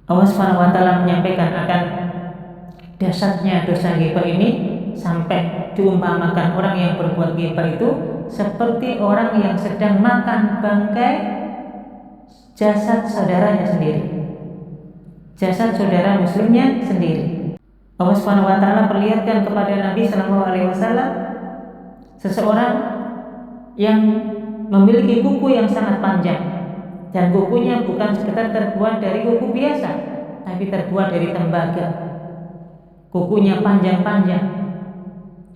Allah Subhanahu wa taala menyampaikan akan dasarnya dosa ghibah ini sampai diumpamakan orang yang berbuat ghibah itu seperti orang yang sedang makan bangkai jasad saudaranya sendiri, jasad saudara muslimnya sendiri. Allah Subhanahu wa taala perlihatkan kepada Nabi sallallahu alaihi wasallam seseorang yang memiliki kuku yang sangat panjang, dan kukunya bukan sekedar terbuat dari kuku biasa, tapi terbuat dari tembaga. Kukunya panjang-panjang.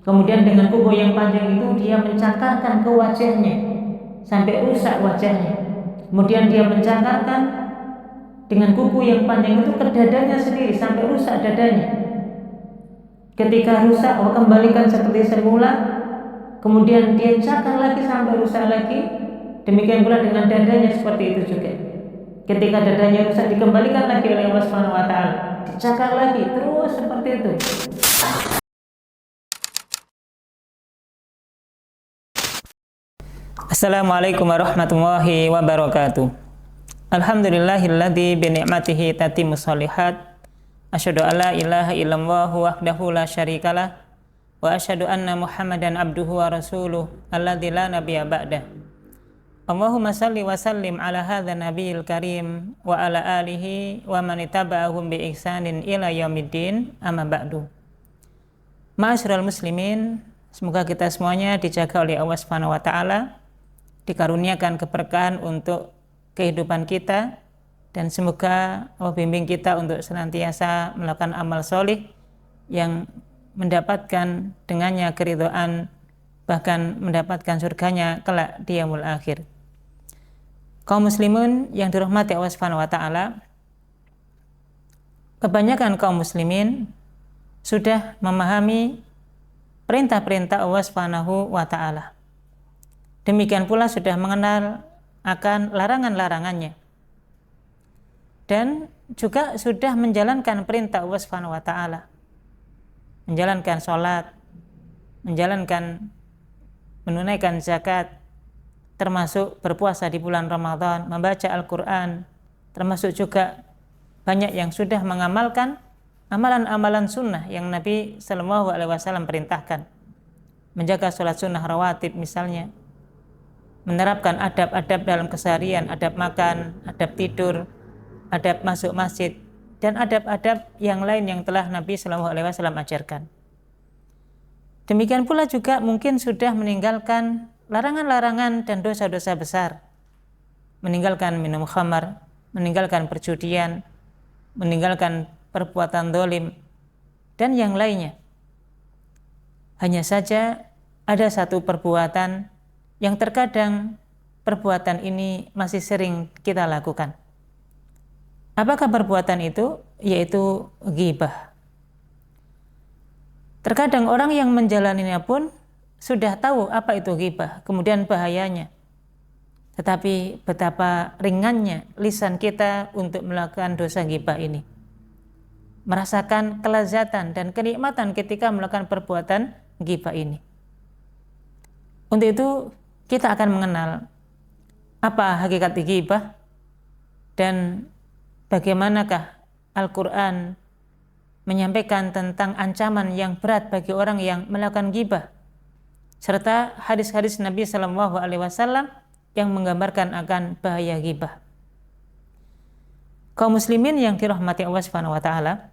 Kemudian dengan kuku yang panjang itu dia mencakarkan ke wajahnya sampai rusak wajahnya. Kemudian dia mencakarkan dengan kuku yang panjang itu ke dadanya sendiri sampai rusak dadanya. Ketika rusak, kembalikan seperti semula. Kemudian dia cakar lagi sampai rusak lagi. Demikian pula dengan dadanya seperti itu juga. Ketika dadanya rusak, dikembalikan lagi oleh Allah Subhanahu wa taala, dicakar lagi, terus seperti itu. Assalamualaikum warahmatullahi wabarakatuh. Alhamdulillahilladzi bi ni'matihi tatimmus shalihat. Asyhadu an la ilaha illallah wahdahu la syarikalah wa asyhadu anna Muhammadan abduhu wa rasuluh alladzi la nabiyya ba'dah. Allahumma salli wa sallim ala hadzal nabiyil karim wa ala alihi wa man ittaba'ahum bi ihsanin ila yaumiddin, amma ba'du. Ma'asyiral muslimin, semoga kita semuanya dijaga oleh Allah Subhanahu wa taala, dikaruniakan keberkahan untuk kehidupan kita, dan semoga Allah bimbing kita untuk senantiasa melakukan amal solih yang mendapatkan dengannya keridhaan, bahkan mendapatkan surganya kelak di yaumul akhir. Kaum muslimin yang dirahmati Allah Subhanahu wa taala, kebanyakan kaum muslimin sudah memahami perintah-perintah Allah Subhanahu wa taala. Demikian pula sudah mengenal akan larangan-larangannya, dan juga sudah menjalankan perintah Allah Subhanahu wa taala, menjalankan sholat, menunaikan zakat, termasuk berpuasa di bulan Ramadan, membaca Al-Quran, termasuk juga banyak yang sudah mengamalkan amalan-amalan sunnah yang Nabi Sallallahu Alaihi Wasallam perintahkan, menjaga sholat sunnah rawatib misalnya, menerapkan adab-adab dalam keseharian, adab makan, adab tidur, adab masuk masjid, dan adab-adab yang lain yang telah Nabi Sallallahu Alaihi Wasallam ajarkan. Demikian pula juga mungkin sudah meninggalkan larangan-larangan dan dosa-dosa besar, meninggalkan minum khamar, meninggalkan perjudian, meninggalkan perbuatan zalim, dan yang lainnya. Hanya saja ada satu perbuatan yang terkadang perbuatan ini masih sering kita lakukan. Apakah perbuatan itu? Yaitu ghibah. Terkadang orang yang menjalaninya pun sudah tahu apa itu ghibah, kemudian bahayanya. Tetapi betapa ringannya lisan kita untuk melakukan dosa ghibah ini. Merasakan kelezatan dan kenikmatan ketika melakukan perbuatan ghibah ini. Untuk itu kita akan mengenal apa hakikat ghibah dan bagaimanakah Al-Quran menyampaikan tentang ancaman yang berat bagi orang yang melakukan ghibah, serta hadis-hadis Nabi Sallallahu Alaihi Wasallam yang menggambarkan akan bahaya ghibah. Kaum muslimin yang dirahmati Allah Subhanahu wa taala,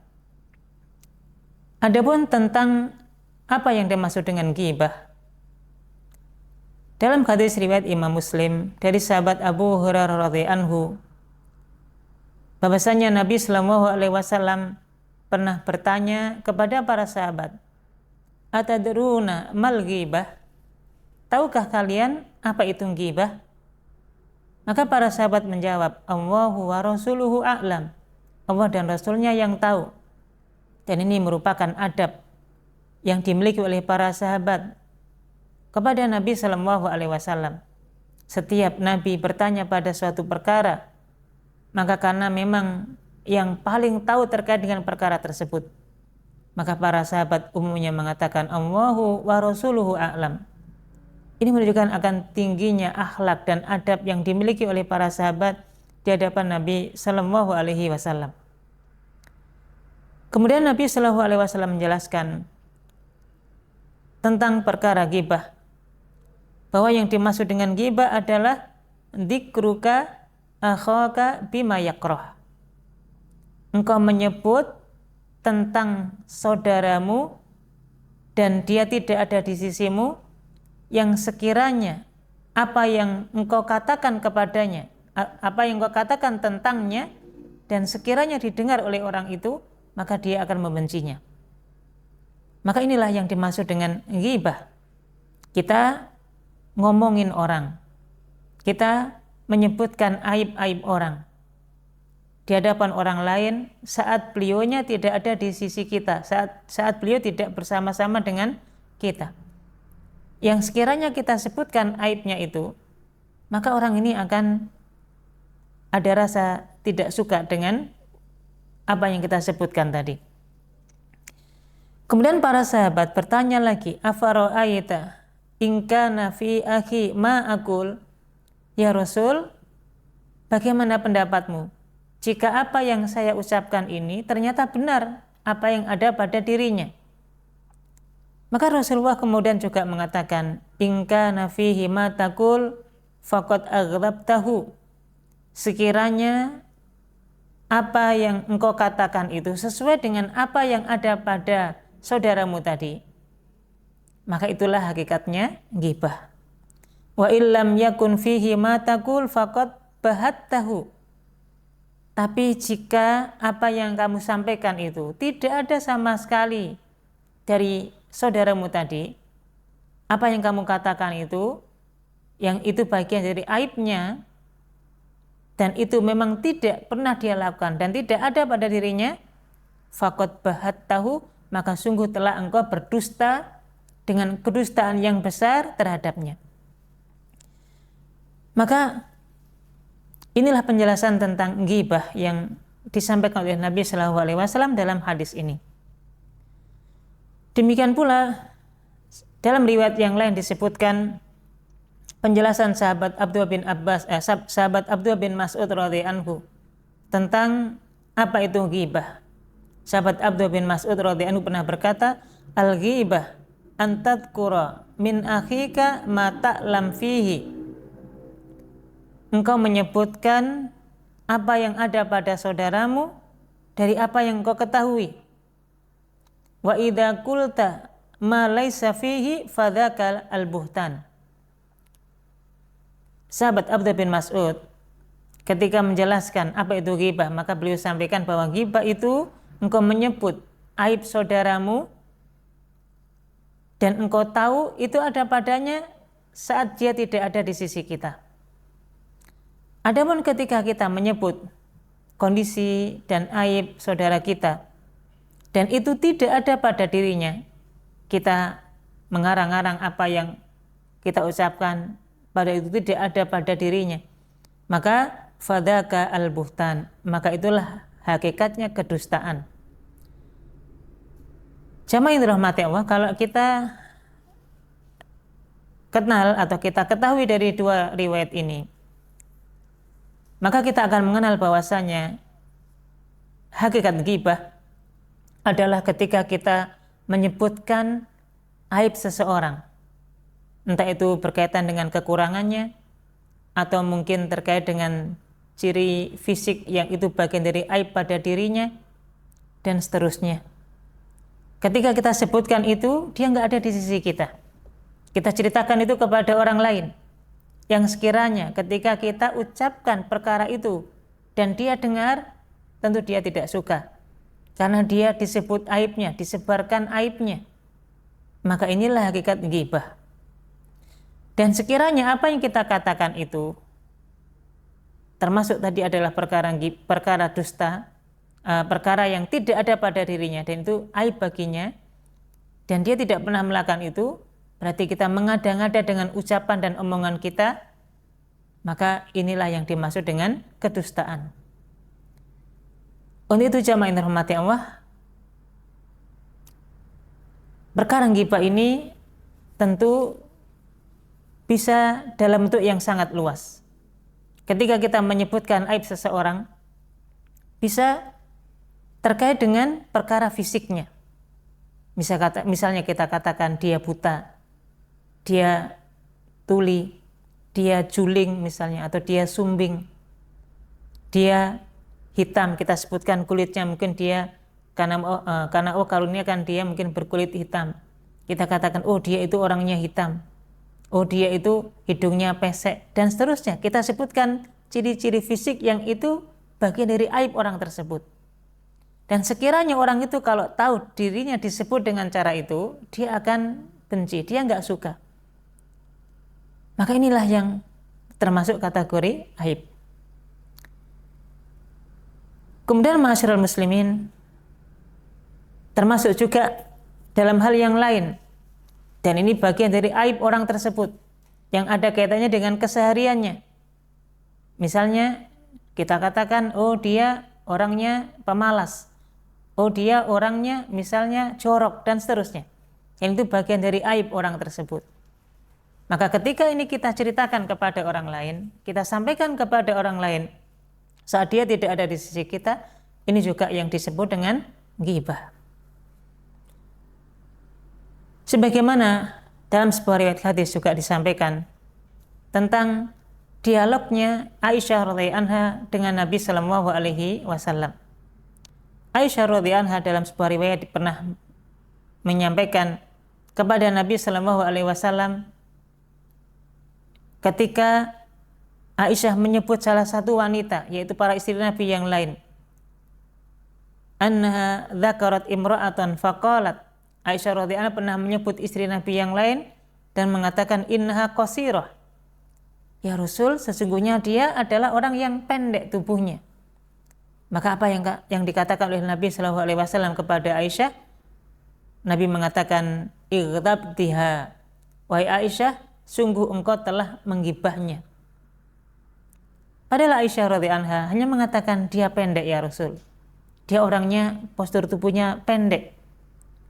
adapun tentang apa yang dimaksud dengan ghibah, dalam hadis riwayat Imam Muslim dari sahabat Abu Hurairah radhiyallahu anhu, bahwasanya Nabi Sallallahu Alaihi Wasallam pernah bertanya kepada para sahabat, atadruna mal ghibah? Tahukah kalian apa itu ghibah? Maka para sahabat menjawab, Allahu wa rasuluhu a'lam. Allah dan Rasulnya yang tahu. Dan ini merupakan adab yang dimiliki oleh para sahabat kepada Nabi Sallallahu Alaihi Wasallam. Setiap Nabi bertanya pada suatu perkara, maka karena memang yang paling tahu terkait dengan perkara tersebut, maka para sahabat umumnya mengatakan Allahu wa rasuluhu a'lam. Ini menunjukkan akan tingginya akhlak dan adab yang dimiliki oleh para sahabat di hadapan Nabi Sallallahu Alaihi Wasallam. Kemudian Nabi Shallallahu Alaihi Wasallam menjelaskan tentang perkara ghibah, bahwa yang dimaksud dengan ghibah adalah dzikruka akhaka bima yakrah. Engkau menyebut tentang saudaramu dan dia tidak ada di sisimu, yang sekiranya apa yang engkau katakan kepadanya, apa yang engkau katakan tentangnya, dan sekiranya didengar oleh orang itu, maka dia akan membencinya. Maka inilah yang dimaksud dengan ghibah. Kita ngomongin orang, kita menyebutkan aib-aib orang di hadapan orang lain saat beliaunya tidak ada di sisi kita, saat beliau tidak bersama-sama dengan kita. Yang sekiranya kita sebutkan aibnya itu, maka orang ini akan ada rasa tidak suka dengan apa yang kita sebutkan tadi. Kemudian para sahabat bertanya lagi, afara'aita in kana fi akhi ma aqul, ya Rasul, bagaimana pendapatmu jika apa yang saya ucapkan ini ternyata benar apa yang ada pada dirinya? Maka Rasulullah kemudian juga mengatakan, in kana fihi ma taqul faqad aghdabtahu, sekiranya apa yang engkau katakan itu sesuai dengan apa yang ada pada saudaramu tadi, maka itulah hakikatnya ghibah. Wa illam yakun fihi ma taqul faqad bahattahu, tapi jika apa yang kamu sampaikan itu tidak ada sama sekali dari saudaramu tadi, apa yang kamu katakan itu, yang itu bagian dari aibnya, dan itu memang tidak pernah dia lakukan dan tidak ada pada dirinya, faqad bahattahu, maka sungguh telah engkau berdusta dengan kedustaan yang besar terhadapnya. Maka inilah penjelasan tentang ghibah yang disampaikan oleh Nabi Shallallahu Alaihi Wasallam dalam hadis ini. Demikian pula dalam riwayat yang lain disebutkan penjelasan sahabat Abdullah bin Mas'ud radhiyallahu anhu tentang apa itu ghibah. Sahabat Abdullah bin Mas'ud radhiyallahu anhu pernah berkata, al-ghibah antadkura min akhika ma ta'lam fihi, engkau menyebutkan apa yang ada pada saudaramu dari apa yang engkau ketahui. Wa idza qulta ma laisa fihi fadzakal al-buhtan. Sahabat Abdullah bin Mas'ud ketika menjelaskan apa itu ghibah, maka beliau sampaikan bahwa ghibah itu engkau menyebut aib saudaramu dan engkau tahu itu ada padanya saat dia tidak ada di sisi kita. Adapun ketika kita menyebut kondisi dan aib saudara kita dan itu tidak ada pada dirinya, kita mengarang-arang apa yang kita ucapkan pada itu tidak ada pada dirinya, maka fadzaka al-buhtan, maka itulah hakikatnya kedustaan. Jamaah yang dirahmati Allah, kalau kita kenal atau kita ketahui dari dua riwayat ini, maka kita akan mengenal bahwasanya hakikat ghibah adalah ketika kita menyebutkan aib seseorang, entah itu berkaitan dengan kekurangannya atau mungkin terkait dengan ciri fisik yang itu bagian dari aib pada dirinya dan seterusnya. Ketika kita sebutkan itu, dia nggak ada di sisi kita. Kita ceritakan itu kepada orang lain, yang sekiranya ketika kita ucapkan perkara itu dan dia dengar, tentu dia tidak suka karena dia disebut aibnya, disebarkan aibnya. Maka inilah hakikat ghibah. Dan sekiranya apa yang kita katakan itu termasuk tadi adalah perkara dusta, perkara yang tidak ada pada dirinya dan itu aib baginya, dan dia tidak pernah melakukan itu, berarti kita mengada-ngada dengan ucapan dan omongan kita, maka inilah yang dimaksud dengan kedustaan. Untuk itu jamaah yang dirahmati Allah, perkara ghibah ini tentu bisa dalam bentuk yang sangat luas. Ketika kita menyebutkan aib seseorang, bisa terkait dengan perkara fisiknya. Misalnya kita katakan dia buta, dia tuli, dia juling misalnya, atau dia sumbing, dia hitam, kita sebutkan kulitnya, mungkin dia karena karunia kan dia mungkin berkulit hitam, kita katakan oh dia itu orangnya hitam, oh dia itu hidungnya pesek, dan seterusnya. Kita sebutkan ciri-ciri fisik yang itu bagian dari aib orang tersebut. Dan sekiranya orang itu kalau tahu dirinya disebut dengan cara itu, dia akan benci, dia nggak suka. Maka inilah yang termasuk kategori aib. Kemudian ma'asyiral muslimin, termasuk juga dalam hal yang lain, dan ini bagian dari aib orang tersebut yang ada kaitannya dengan kesehariannya. Misalnya kita katakan oh dia orangnya pemalas, oh dia orangnya misalnya jorok, dan seterusnya. Yang itu bagian dari aib orang tersebut. Maka ketika ini kita ceritakan kepada orang lain, kita sampaikan kepada orang lain saat dia tidak ada di sisi kita, ini juga yang disebut dengan ghibah. Sebagaimana dalam sebuah riwayat hadis juga disampaikan tentang dialognya Aisyah radhiyallahu anha dengan Nabi sallallahu alaihi wasallam. Aisyah radhiyallahu anha dalam sebuah riwayat pernah menyampaikan kepada Nabi sallallahu alaihi wasallam ketika Aisyah menyebut salah satu wanita, yaitu para istri Nabi yang lain, annaha dzakarat imra'atan faqalat, Aisyah radhiyallahu anha pernah menyebut istri Nabi yang lain dan mengatakan innaha qasirah, ya Rasul, sesungguhnya dia adalah orang yang pendek tubuhnya. Maka apa yang dikatakan oleh Nabi sallallahu alaihi wasallam kepada Aisyah? Nabi mengatakan ighdabtiha, wahai Aisyah, sungguh engkau telah menggibahnya. Padahal Aisyah radhiyallahu anha hanya mengatakan dia pendek ya Rasul, dia orangnya postur tubuhnya pendek.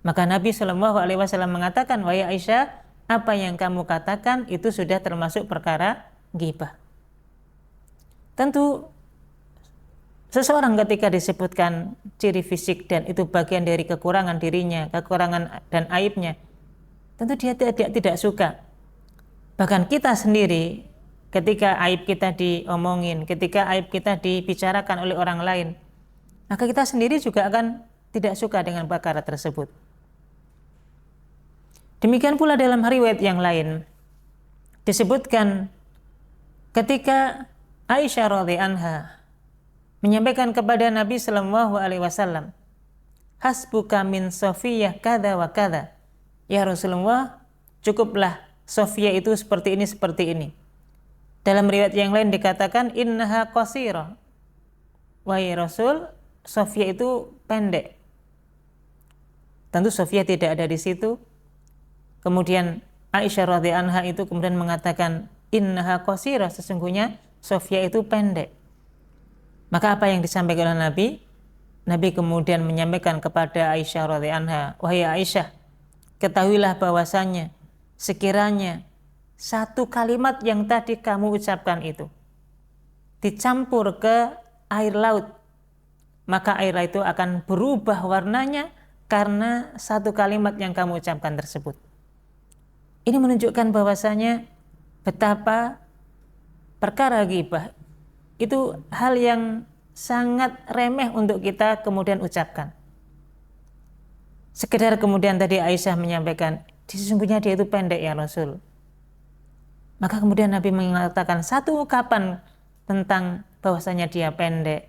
Maka Nabi sallallahu alaihi wasallam mengatakan, wahai Aisyah, apa yang kamu katakan itu sudah termasuk perkara ghibah. Tentu seseorang ketika disebutkan ciri fisik dan itu bagian dari kekurangan dirinya, kekurangan dan aibnya, tentu dia tidak suka. Bahkan kita sendiri ketika aib kita diomongin, ketika aib kita dibicarakan oleh orang lain, maka kita sendiri juga akan tidak suka dengan perkara tersebut. Demikian pula dalam riwayat yang lain disebutkan ketika Aisyah radhiyallahu anha menyampaikan kepada Nabi sallallahu alaihi wasallam, hasbuka min Safiyah kada wa kada, ya Rasulullah, cukuplah Safiyah itu seperti ini. Dalam riwayat yang lain dikatakan innaha qasirah, wahai Rasul, Safiyah itu pendek. Tentu Safiyah tidak ada di situ. Kemudian Aisyah radhiyallahu anha itu kemudian mengatakan innaha qasirah, sesungguhnya Safiyah itu pendek. Maka apa yang disampaikan oleh Nabi? Nabi kemudian menyampaikan kepada Aisyah radhiyallahu anha, wahai Aisyah, ketahuilah bahwasanya sekiranya satu kalimat yang tadi kamu ucapkan itu dicampur ke air laut, maka air laut itu akan berubah warnanya karena satu kalimat yang kamu ucapkan tersebut. Ini menunjukkan bahwasanya betapa perkara ghibah itu hal yang sangat remeh untuk kita kemudian ucapkan. Sekedar kemudian tadi Aisyah menyampaikan, sesungguhnya dia itu pendek ya Rasul. Maka kemudian Nabi mengatakan satu ungkapan tentang bahwasanya dia pendek,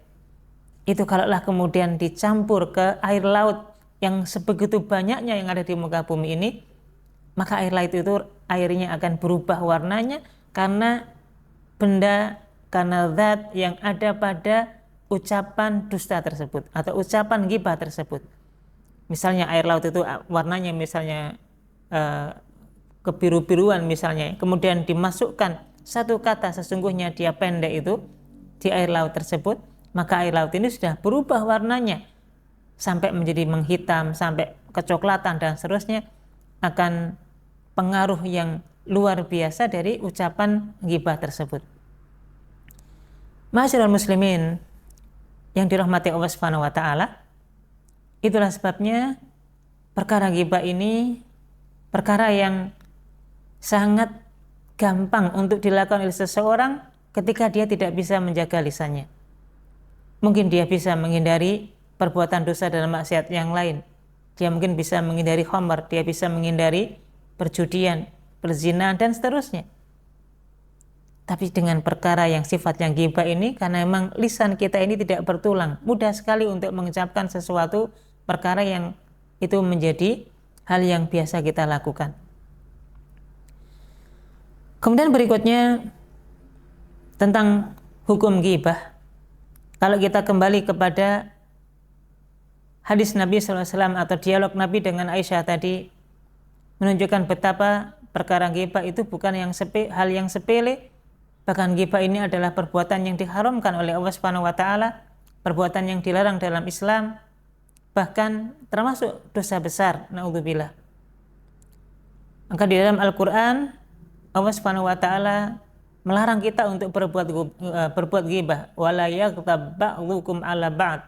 itu kalaulah kemudian dicampur ke air laut yang sebegitu banyaknya yang ada di muka bumi ini, maka air laut itu airnya akan berubah warnanya karena zat yang ada pada ucapan dusta tersebut atau ucapan ghibah tersebut. Misalnya air laut itu warnanya misalnya kebiru-biruan misalnya, kemudian dimasukkan satu kata sesungguhnya dia pendek itu di air laut tersebut, maka air laut ini sudah berubah warnanya sampai menjadi menghitam, sampai kecoklatan dan seterusnya, akan pengaruh yang luar biasa dari ucapan ghibah tersebut. Ma'asyiral muslimin yang dirahmati Allah Subhanahu wa taala, Itulah sebabnya perkara ghibah ini perkara yang sangat gampang untuk dilakukan oleh seseorang ketika dia tidak bisa menjaga lisannya. Mungkin dia bisa menghindari perbuatan dosa dan maksiat yang lain. Dia mungkin bisa menghindari khamr, dia bisa menghindari perjudian, perzinahan dan seterusnya. Tapi dengan perkara yang sifatnya ghibah ini, karena memang lisan kita ini tidak bertulang, mudah sekali untuk mengucapkan sesuatu perkara yang itu menjadi hal yang biasa kita lakukan. Kemudian berikutnya tentang hukum ghibah. Kalau kita kembali kepada hadis Nabi SAW atau dialog Nabi dengan Aisyah tadi, menunjukkan betapa perkara ghibah itu bukan hal yang sepele. Bahkan ghibah ini adalah perbuatan yang diharamkan oleh Allah Subhanahu wa taala, perbuatan yang dilarang dalam Islam, bahkan termasuk dosa besar, naudzubillah. Maka di dalam Al-Qur'an Allah Subhanahu wa taala melarang kita untuk berbuat ghibah. Wala yaghtab ba'dhukum 'ala ba'd.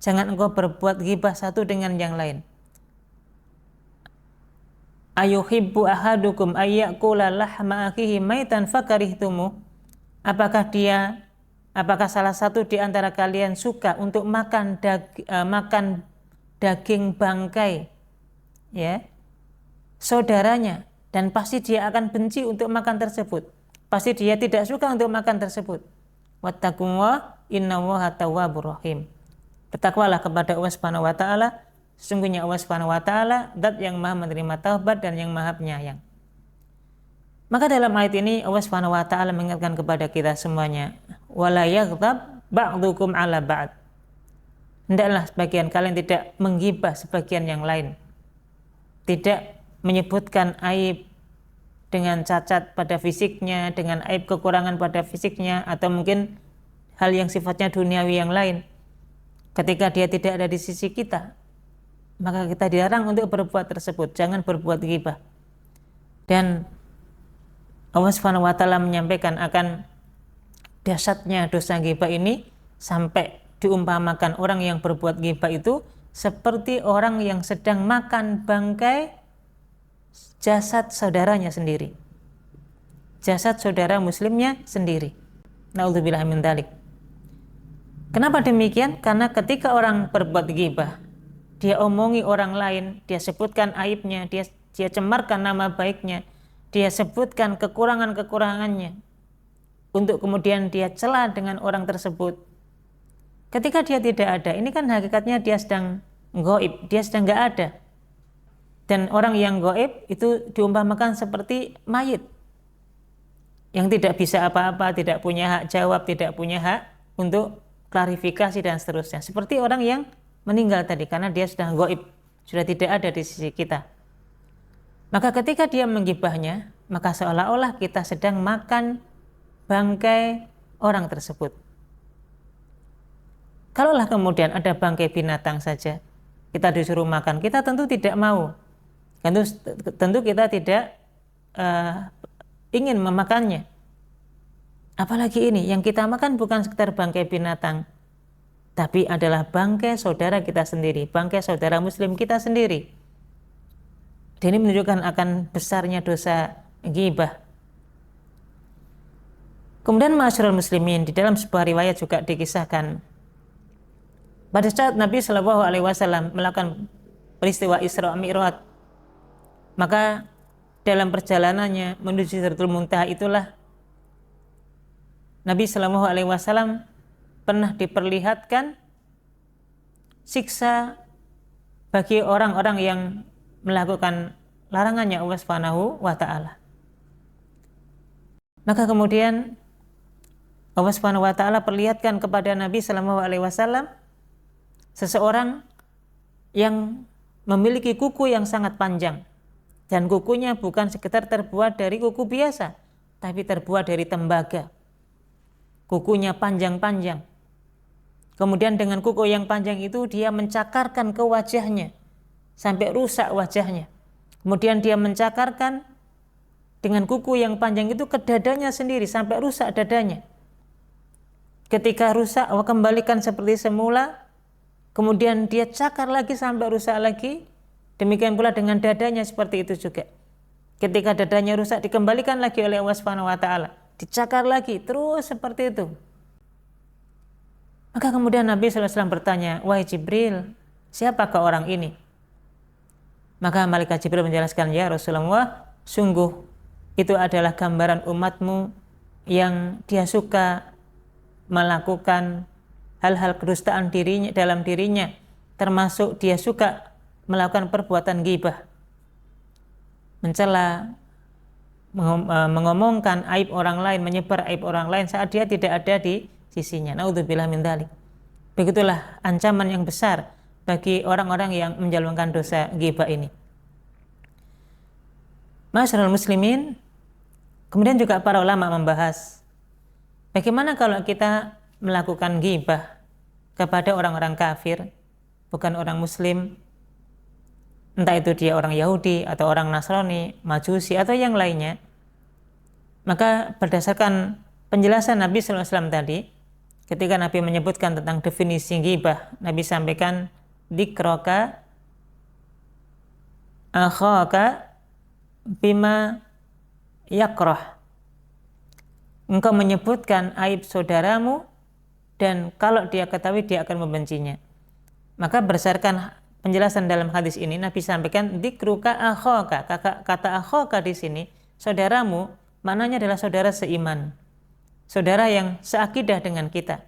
Jangan engkau berbuat ghibah satu dengan yang lain. Ayuhibbu ahadukum ayyakula lahma akhihi maitan fakarihtumu. Apakah salah satu di antara kalian suka untuk makan daging bangkai saudaranya, dan pasti dia akan benci untuk makan tersebut. Pasti dia tidak suka untuk makan tersebut. Wattaqullah innallaha tawwabur rahim. Bertakwalah kepada Allah Subhanahu wa taala, sesungguhnya Allah Subhanahu wa taala zat yang Maha menerima taubat dan yang Maha penyayang. Maka dalam ayat ini Allah Subhanahu wa taala mengingatkan kepada kita semuanya, wala yaghtab ba'dukum 'ala ba'd. Hendaklah sebagian kalian tidak menggibah sebagian yang lain. Tidak menyebutkan aib dengan cacat pada fisiknya, dengan aib kekurangan pada fisiknya, atau mungkin hal yang sifatnya duniawi yang lain. Ketika dia tidak ada di sisi kita, maka kita dilarang untuk berbuat tersebut. Jangan berbuat ghibah. Dan Allah Subhanahu wa taala menyampaikan akan dahsyatnya dosa ghibah ini sampai diumpamakan orang yang berbuat ghibah itu seperti orang yang sedang makan bangkai jasad saudaranya sendiri, jasad saudara muslimnya sendiri. Naudzubillah min dzalik. Kenapa demikian? Karena ketika orang berbuat ghibah, dia omongi orang lain, dia sebutkan aibnya, dia cemarkan nama baiknya, dia sebutkan kekurangan-kekurangannya, untuk kemudian dia cela dengan orang tersebut. Ketika dia tidak ada, ini kan hakikatnya dia sedang gaib, dia sedang nggak ada. Dan orang yang gaib itu diumpamakan seperti mayit yang tidak bisa apa-apa, tidak punya hak jawab, tidak punya hak untuk klarifikasi dan seterusnya. Seperti orang yang meninggal tadi, karena dia sudah gaib, sudah tidak ada di sisi kita. Maka ketika dia menggibahnya, maka seolah-olah kita sedang makan bangkai orang tersebut. Kalaulah kemudian ada bangkai binatang saja, kita disuruh makan, kita tentu tidak mau. Tentu kita tidak ingin memakannya. Apalagi ini, yang kita makan bukan sekedar bangkai binatang, tapi adalah bangkai saudara kita sendiri, bangkai saudara muslim kita sendiri. Dan ini menunjukkan akan besarnya dosa ghibah. Kemudian ma'asyiral muslimin, di dalam sebuah riwayat juga dikisahkan pada saat Nabi Shallallahu Alaihi Wasallam melakukan peristiwa Isra Mi'raj, maka dalam perjalanannya menuju Sidratul Muntaha itulah Nabi Shallallahu Alaihi Wasallam pernah diperlihatkan siksa bagi orang-orang yang melakukan larangannya Allah Subhanahu wa taala. Maka kemudian Allah Subhanahu wa taala perlihatkan kepada Nabi sallallahu alaihi wasallam seseorang yang memiliki kuku yang sangat panjang, dan kukunya bukan sekedar terbuat dari kuku biasa, tapi terbuat dari tembaga. Kukunya panjang-panjang. Kemudian dengan kuku yang panjang itu dia mencakarkan ke wajahnya sampai rusak wajahnya. Kemudian dia mencakarkan dengan kuku yang panjang itu ke dadanya sendiri sampai rusak dadanya. Ketika rusak, Allah kembalikan seperti semula. kemudian dia cakar lagi sampai rusak lagi. Demikian pula dengan dadanya seperti itu juga. Ketika dadanya rusak, dikembalikan lagi oleh Allah Subhanahu wa taala, dicakar lagi, terus seperti itu. Maka kemudian Nabi SAW bertanya, wahai Jibril, siapakah orang ini? Maka malaikat Jibril menjelaskan, ya Rasulullah, sungguh itu adalah gambaran umatmu yang dia suka melakukan hal-hal kedustaan dalam dirinya, termasuk dia suka melakukan perbuatan ghibah, mencela, mengomongkan aib orang lain, menyebar aib orang lain saat dia tidak ada di sisinya. Naudzubillah min dzalik. Begitulah ancaman yang besar bagi orang-orang yang menjalankan dosa ghibah ini. Ma'asyiral muslimin, kemudian juga para ulama membahas bagaimana kalau kita melakukan ghibah kepada orang-orang kafir, bukan orang muslim, entah itu dia orang Yahudi atau orang Nasrani, Majusi atau yang lainnya. Maka berdasarkan penjelasan Nabi SAW tadi, ketika Nabi menyebutkan tentang definisi ghibah, Nabi sampaikan dzikroka akhaka bima yakrah. Engkau menyebutkan aib saudaramu dan kalau dia ketahui dia akan membencinya. Maka berdasarkan penjelasan dalam hadis ini, Nabi sampaikan dzikruka akhaka. Kata akhaka di sini, saudaramu, maknanya adalah saudara seiman, saudara yang seakidah dengan kita.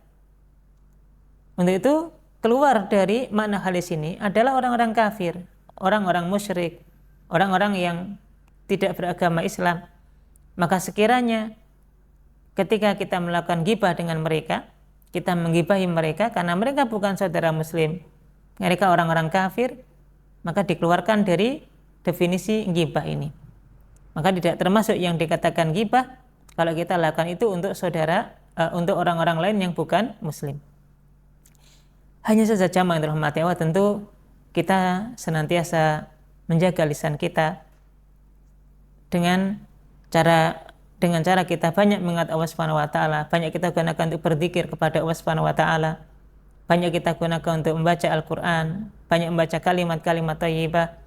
Untuk itu keluar dari makna hadis ini adalah orang-orang kafir, orang-orang musyrik, orang-orang yang tidak beragama Islam. Maka sekiranya ketika kita melakukan ghibah dengan mereka, kita menggibahi mereka karena mereka bukan saudara muslim, mereka orang-orang kafir, maka dikeluarkan dari definisi ghibah ini. Maka tidak termasuk yang dikatakan ghibah kalau kita lakukan itu untuk saudara, untuk orang-orang lain yang bukan muslim. Hanya saja jamaah yang dirahmati Allah, tentu kita senantiasa menjaga lisan kita dengan cara kita banyak mengingat Allah Subhanahu wa taala, banyak kita gunakan untuk berzikir kepada Allah Subhanahu wa taala, banyak kita gunakan untuk membaca Al-Qur'an, banyak membaca kalimat-kalimat thayyibah.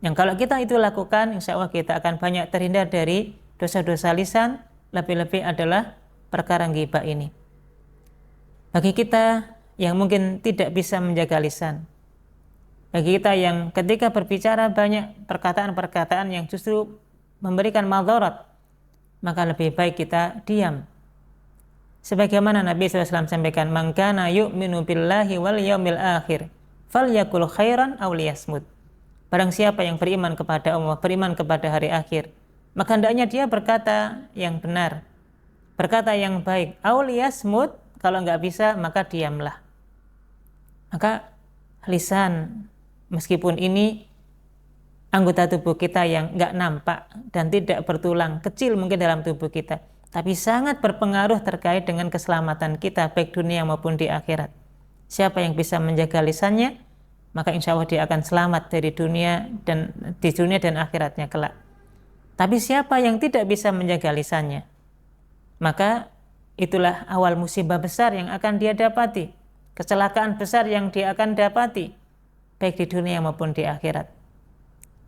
Yang kalau kita itu lakukan, insya Allah kita akan banyak terhindar dari dosa-dosa lisan, lebih-lebih adalah perkara ghibah ini. Bagi kita yang mungkin tidak bisa menjaga lisan, bagi kita yang ketika berbicara banyak perkataan-perkataan yang justru memberikan madarat, maka lebih baik kita diam. Sebagaimana Nabi SAW sampaikan, man kana yu'minu billahi wal yaumil akhir falyakul khairan aw liyasmut. Barang siapa yang beriman kepada Allah, beriman kepada hari akhir, maka hendaknya dia berkata yang benar, berkata yang baik, aw liyasmut, kalau enggak bisa maka diamlah. Maka lisan, meskipun ini anggota tubuh kita yang enggak nampak dan tidak bertulang, kecil mungkin dalam tubuh kita, tapi sangat berpengaruh terkait dengan keselamatan kita baik dunia maupun di akhirat. Siapa yang bisa menjaga lisannya, maka insya Allah dia akan selamat dari dunia dan akhiratnya kelak. Tapi siapa yang tidak bisa menjaga lisannya, maka itulah awal musibah besar yang akan dia dapati, kecelakaan besar yang dia akan dapati baik di dunia maupun di akhirat.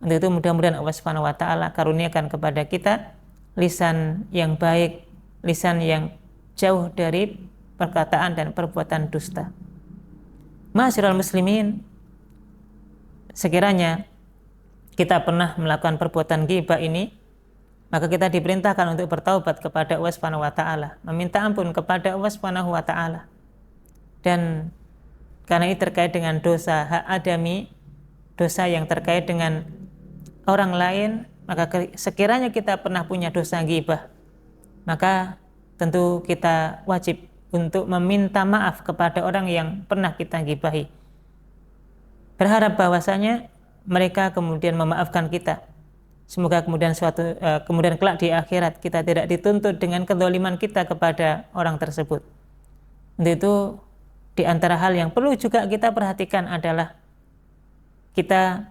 Untuk itu mudah-mudahan Allah Subhanahu wa taala karuniakan kepada kita lisan yang baik, lisan yang jauh dari perkataan dan perbuatan dusta. Ma'asyiral muslimin, sekiranya kita pernah melakukan perbuatan ghibah ini, maka kita diperintahkan untuk bertaubat kepada Allah Subhanahu wa taala, meminta ampun kepada Allah Subhanahu wa taala. Dan karena ini terkait dengan dosa hak adami, dosa yang terkait dengan orang lain, maka sekiranya kita pernah punya dosa ghibah, maka tentu kita wajib untuk meminta maaf kepada orang yang pernah kita ghibahi, berharap bahwasanya mereka kemudian memaafkan kita. Semoga kemudian kemudian kelak di akhirat kita tidak dituntut dengan kezaliman kita kepada orang tersebut. Untuk itu di antara hal yang perlu juga kita perhatikan adalah kita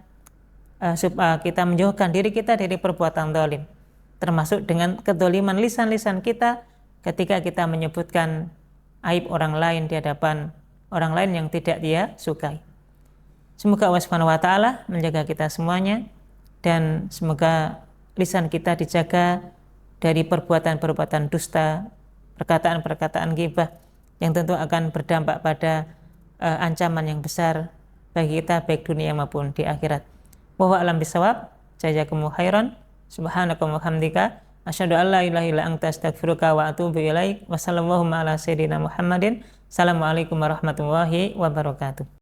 menjauhkan diri kita dari perbuatan zalim, termasuk dengan kedzaliman lisan-lisan kita ketika kita menyebutkan aib orang lain di hadapan orang lain yang tidak dia sukai. Semoga Allah Subhanahu wa taala menjaga kita semuanya, dan semoga lisan kita dijaga dari perbuatan-perbuatan dusta, perkataan-perkataan ghibah yang tentu akan berdampak pada ancaman yang besar bagi kita baik dunia maupun di akhirat. Wallahu a'lam bishawab. Jazakumullahu khairan. Subhanakallahumma wa hamdika asyhadu an la ilaha illa anta astaghfiruka wa atubu ilaik. Wassallallahu ala sayyidina Muhammadin. Assalamualaikum warahmatullahi wabarakatuh.